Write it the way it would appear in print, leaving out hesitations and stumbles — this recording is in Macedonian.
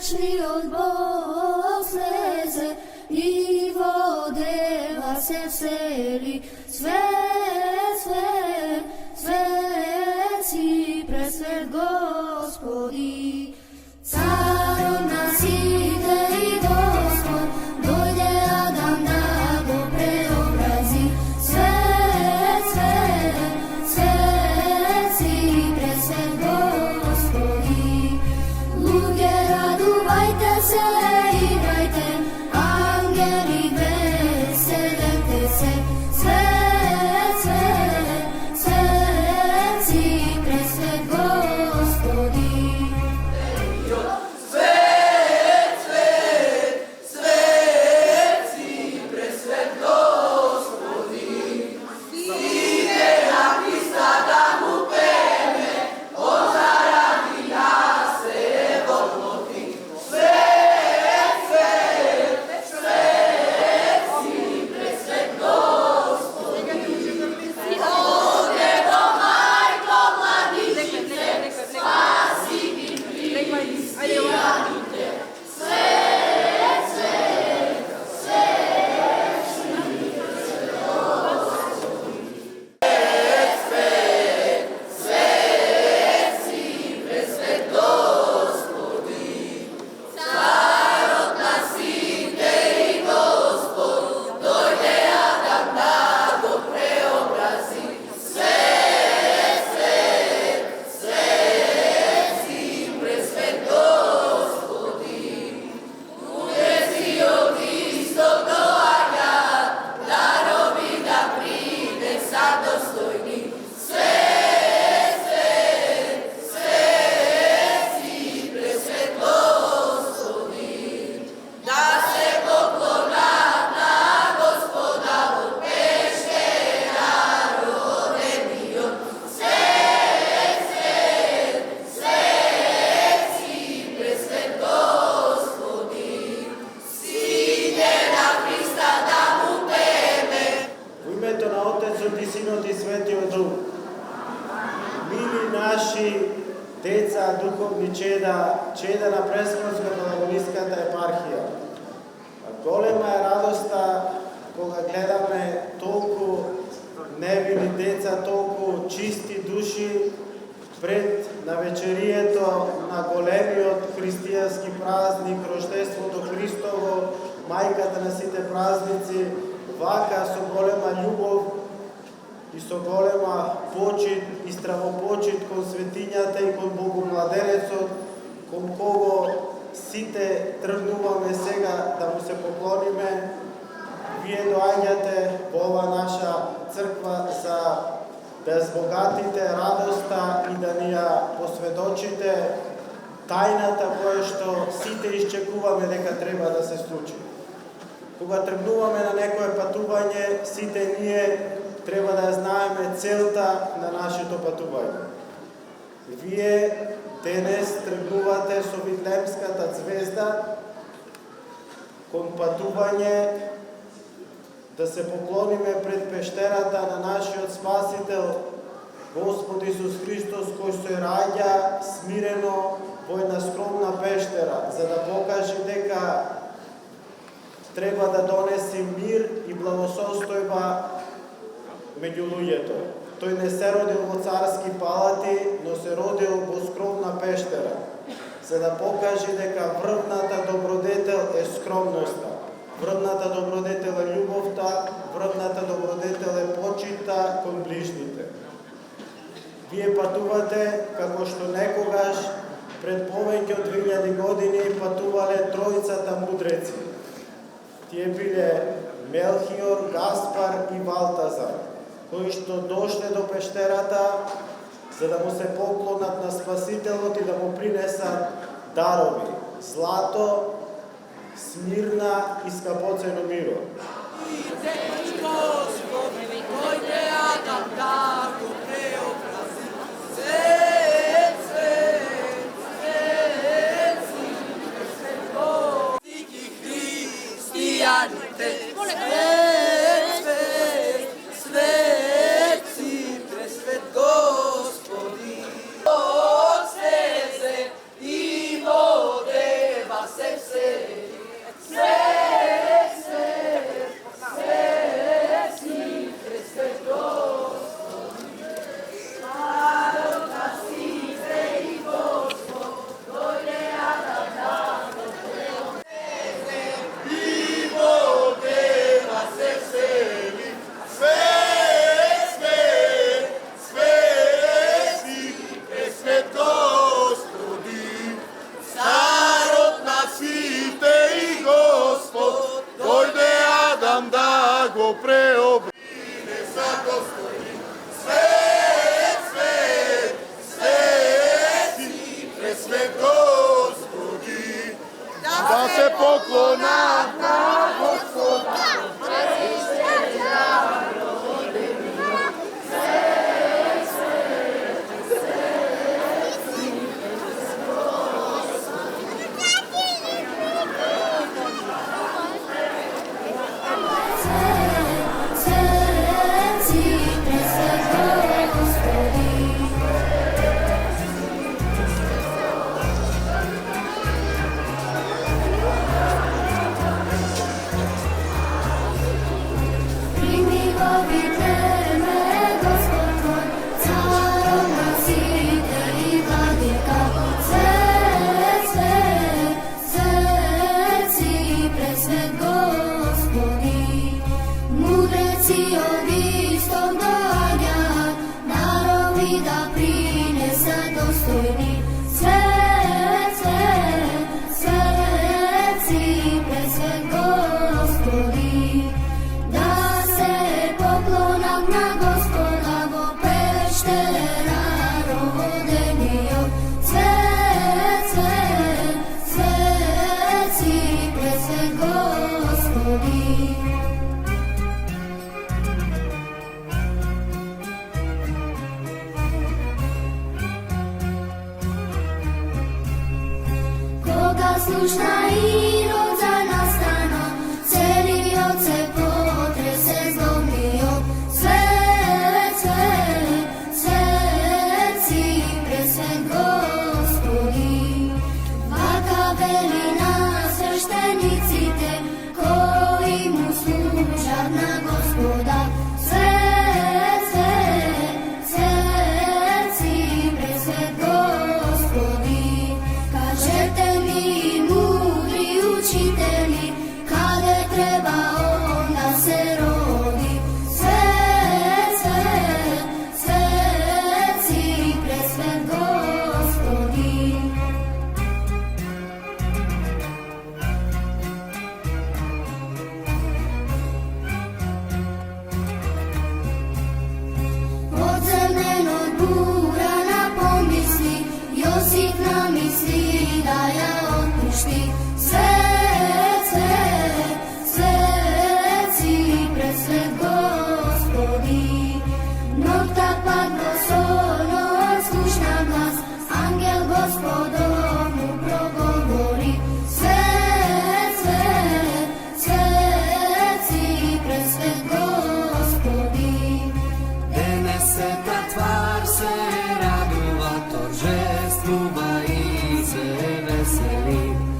prešli od Bog sleze i vodeva se vseli. Sveci, presvet Gospodi. Carom nas ide i Gospod, dojde Adam da go preobrazi. Sveci, presvet Gospodi. Luge, radujte se, igrajte, angeli veselite se. Sveci, presvet Gospodi. Деца, духовни чеда на Преспанско-Благовиската епархија. Голема е радоста кога гледаме толку невини деца, толку чисти души пред навечерието на големиот христијански празник, Рождеството Христово, мајката на сите празници, вака со голема љубов и со голема почит и стравопочит кон светињата и кон Богомладенецот, кон кого сите тргнуваме сега да му се поклониме. Вие доаѓате во ова наша црква за да збогатите радоста и да ни ја посведочите тајната која што сите исчекуваме дека треба да се случи. Кога тргнуваме на некое патување, сите ние треба да знаеме целта на нашето патување. Вие денес тргнувате со Витлемската звезда кон патување да се поклониме пред пештерата на нашиот Спасител Господ Исус Христос, кој се раѓа смирено во една скромна пештера, за да покаже дека треба да донеси мир и благосостојба меѓу луѓето. Тој не се родил во царски палати, но се родил во скромна пештера, за да покаже дека врвната добродетел е скромноста, врвната добродетел е љубовта, врвната добродетел е почита кон ближните. Вие патувате како што некогаш пред повеќе од 2000 години патувале тројцата мудреци. Тие биле Мелхиор, Гаспар и Валтазар, кои што дошле до пештерата за да му се поклонат на Спасителот и да му принесат дарови, злато, смирна и скъпоценно миро. Bog preobrine sa dostojnim. Svet, svet, sveti, presvet Gospodi, da se poklona na Gospoda. Sveci, presvet Gospodi. Primi vobiteme, Gospod tvoj, carom nasite i vladika. Svet, svet, sveci, presvet Gospodi. Mudreci od istog doanja, narovi da prinesa dostojni. Svet, svet, sveci, presvet Gospodi. Da se poklonak na Gospoda, go peštera rovodenio. Svet, svet, sveci, presvet Gospodi. Koga slušna i rodzana strana, celi od se potrese zlomio. Svet, svet, sveci, presvet Gospodi. Vaka velina sveštenicite, koji mu služat na Gospoda. Svet, svet, sveci, presvet Gospodi. Kažete mi, mudri učitelji, kada treba onda se rodi. Svet, svet, sveci, presvet Gospodi. Odzemnenog burana pomisli, Josip namisli da ja otpušti. Svet, svet, sveci, presvet Gospodi. Nokta padlo sono, slušna glas, angel Gospodov mu progovori. Svet, svet, sveci, presvet Gospodi. Deneseta tvar se radova, торжествува и се весели.